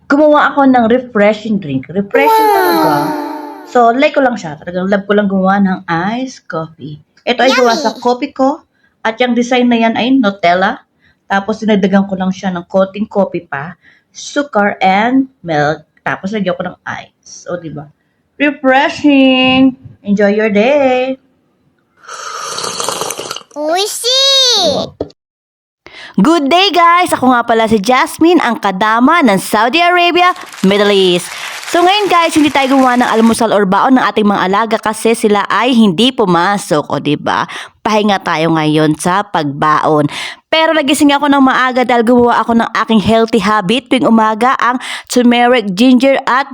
Gumawa ako ng refreshing drink. Refreshing talaga. So, like ko lang siya. Talagang love ko lang gumawa ng iced coffee. Ito ay gawa sa coffee ko. At yung design na yan ay Nutella. Tapos, dinagdagan ko lang siya ng konting coffee pa, sugar, and milk. Tapos, lagyan ko ng ice. O, diba? Refreshing! Enjoy your day! 美味しい Good day guys! Ako nga pala si Jasmine, ang kadama ng Saudi Arabia, Middle East. So ngayon guys, hindi tayo gumawa ng almusal or baon ng ating mga alaga kasi sila ay hindi pumasok. O diba? Pahinga tayo ngayon sa pagbaon. Pero nagising ako ng maaga dahil gumawa ako ng aking healthy habit tuwing umaga, ang turmeric, ginger at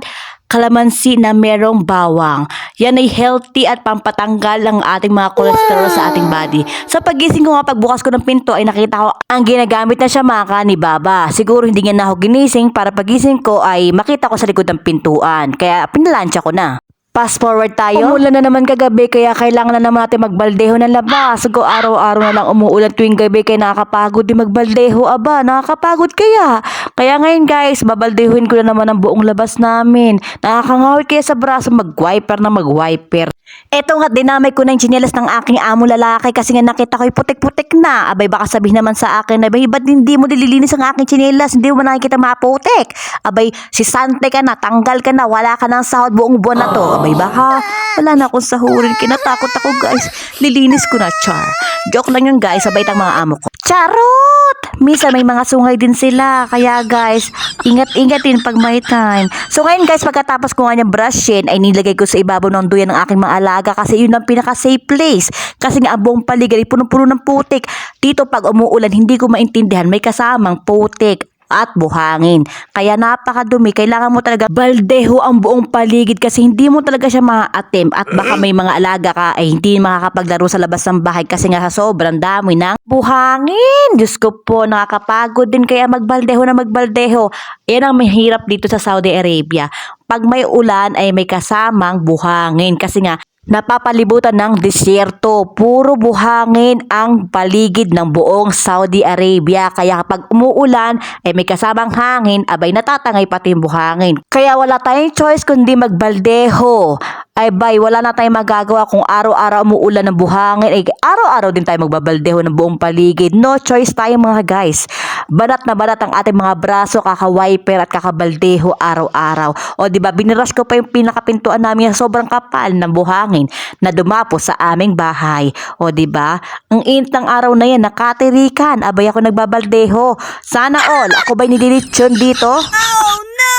kalamansi na merong bawang. Yan ay healthy at pampatanggal ng ating mga cholesterol sa ating body. Sa pagising ko nga, pagbukas ko ng pinto ay nakita ko ang ginagamit na siyamaka ni Baba. Siguro hindi nga na ako ginising para pagising ko ay makita ko sa likod ng pintuan. Kaya pinalansya ko na. Fast forward tayo. Umulan na naman kagabi kaya kailangan na naman natin magbaldeho ng labas. So araw-araw na lang umuulan tuwing gabi kaya nakakapagod din magbaldeho. Aba, nakakapagod kaya. Kaya ngayon guys, babaldehuin ko na naman ang buong labas namin. Nakakangawit kaya sa braso mag-wiper na mag-wiper. Eto nga, dinamay ko na yung tsinelas ng aking amo lalaki kasi nga nakita ko'y putik-putik na. Abay, baka sabihin naman sa akin, abay, ba't hindi mo nililinis ang aking tsinelas? Hindi mo nakikita maputik. Abay, si Sante ka na, tanggal ka na, wala ka ng sahod buong buwan na to. Abay, baka wala na akong sahurin. Kinatakot ako guys. Lilinis ko na, char. Joke lang yun guys, sabay tang mga amo ko. Charot! Misa may mga sungay din sila. Kaya guys, ingat-ingat din pag may time. So ngayon guys, pagkatapos ko nga niyang brushin, ay nilagay ko sa ibabaw ng duyan ng aking mga alaga kasi yun ang pinaka-safe place. Kasi nga ang buong paligid ay punong-puno ng putik. Dito pag umuulan, hindi ko maintindihan, may kasamang putik at buhangin. Kaya napakadumi. Kailangan mo talaga baldeho ang buong paligid kasi hindi mo talaga siya ma-attempt at baka may mga alaga ka ay hindi makakapaglaro sa labas ng bahay kasi nga sa sobrang dami ng buhangin. Diyos ko po, nakakapagod din kaya magbaldeho na magbaldeho. Yan ang mahirap dito sa Saudi Arabia. Pag may ulan ay may kasamang buhangin kasi nga napapalibutan ng disyerto. Puro buhangin ang paligid ng buong Saudi Arabia. Kaya kapag umuulan, ay may kasamang hangin, abay natatangay pati yung buhangin. Kaya wala tayong choice kundi magbaldeho. Ay bay, wala na tayong magagawa kung araw-araw umuulan ng buhangin. Ay araw-araw din tayo magbabaldeho ng buong paligid. No choice tayo mga guys. Banat na banat ang ating mga braso, kaka-wiper at kakabaldeho araw-araw. O diba, binirush ko pa yung pinakapintuan namin sa sobrang kapal ng buhangin na dumapo sa aming bahay. O diba? Ang init ng araw na yan, nakatirikan. Abay ako nagbabaldeho. Sana all, ako ba'y nililitsyon dito?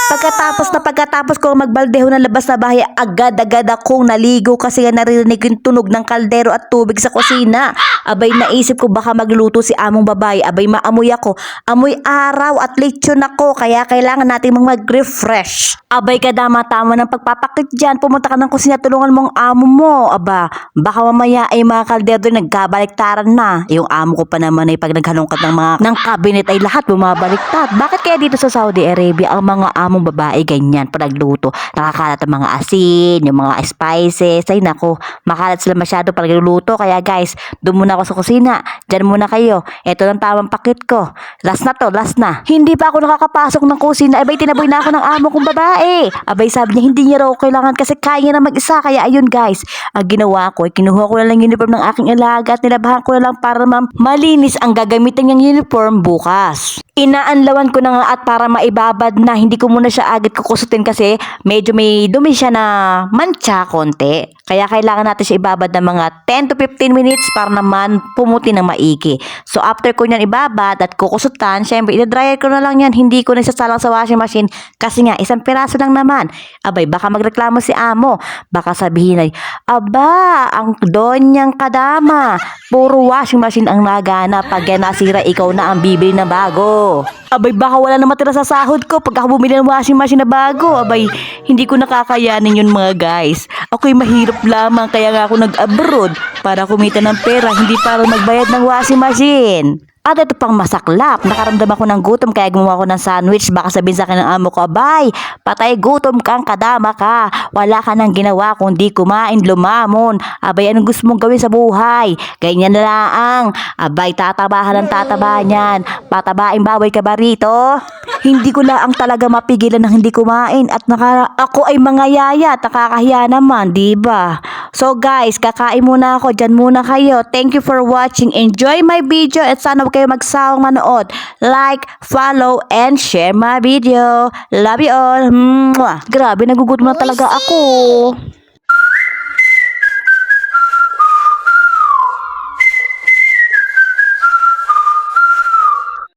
Pagkatapos ko magbaldeho ng labas na bahay, agad-agad akong naligo kasi naririnig yung tunog ng kaldero at tubig sa kusina. Abay, naisip ko baka magluto si among babae. Abay, maamoy ako. Amoy araw at lechon ako. Kaya kailangan natin mag-refresh. Abay, kadama-tama ng pagpapakit dyan. Pumunta ka ng kusina, tulungan mong amo mo. Aba, baka mamaya ay mga kaldero nagkabaliktaran na. Yung amo ko pa naman ay pag naghalongkat ng cabinet ay lahat bumabaliktad. Bakit kaya dito sa Saudi Arabia ang mga among babae ganyan pag nagluto? Nakakalat ang mga asin, yung mga spices. Ay nako, makalat sila masyado pag nagluluto. Kaya guys, doon muna ako sa kusina. Diyan muna kayo. Ito lang tamang pakit ko. Last na to, last na. Hindi pa ako nakakapasok ng kusina. Abay, tinaboy na ako ng amo kong babae. Abay, sabi niya hindi niya raw kailangan kasi kaya niya na mag-isa. Kaya ayun guys, ang ginawa ko ay kinuha ko na lang uniform ng aking alaga at nilabahan ko na lang para malinis ang gagamitin niyang uniform bukas. Inaanlawan ko na nga at para maibabad na, hindi ko muna siya agad kukusutin kasi medyo may dumi siya na mancha konti. Kaya kailangan natin siya ibabad ng mga 10 to 15 minutes para naman pumuti ng maigi. So after ko niyan ibabad at kukusutan, syempre i-dryer ko na lang yan. Hindi ko nagsasalang sa washing machine kasi nga isang piraso lang naman. Abay, baka magreklamo si amo. Baka sabihin ay, aba, ang donyang kadama. Puro washing machine ang nagana. Pag yan nasira, ikaw na ang bibili na bago. Abay, baka wala na matira sa sahod ko pag ako bumili ng washing machine na bago. Abay, hindi ko nakakayanin yun mga guys. Ako'y mahirap lamang kaya nga ako nag-abroad para kumita ng pera, hindi para magbayad ng washing machine. At ito pang masaklap, nakaramdam ako ng gutom kaya gumawa ko ng sandwich. Baka sabihin sa akin ng amo ko, "Abay, patay gutom kang kadama ka. Wala ka nang ginawa kundi kumain lumamon. Abay, anong gusto mong gawin sa buhay? Ganyan na lang. Abay, tatabahan ng tataba niyan. Patabaing baboy ka ba rito?" Hindi ko lang talaga mapigilan ng hindi kumain at ako ay mangayaya at nakakahiya naman, di ba? So guys, kakain muna ako. Dyan muna kayo. Thank you for watching. Enjoy my video at sana huwag kayo magsawang manood. Like, follow, and share my video. Love you all. Mwah. Grabe, nagugutom na talaga ako.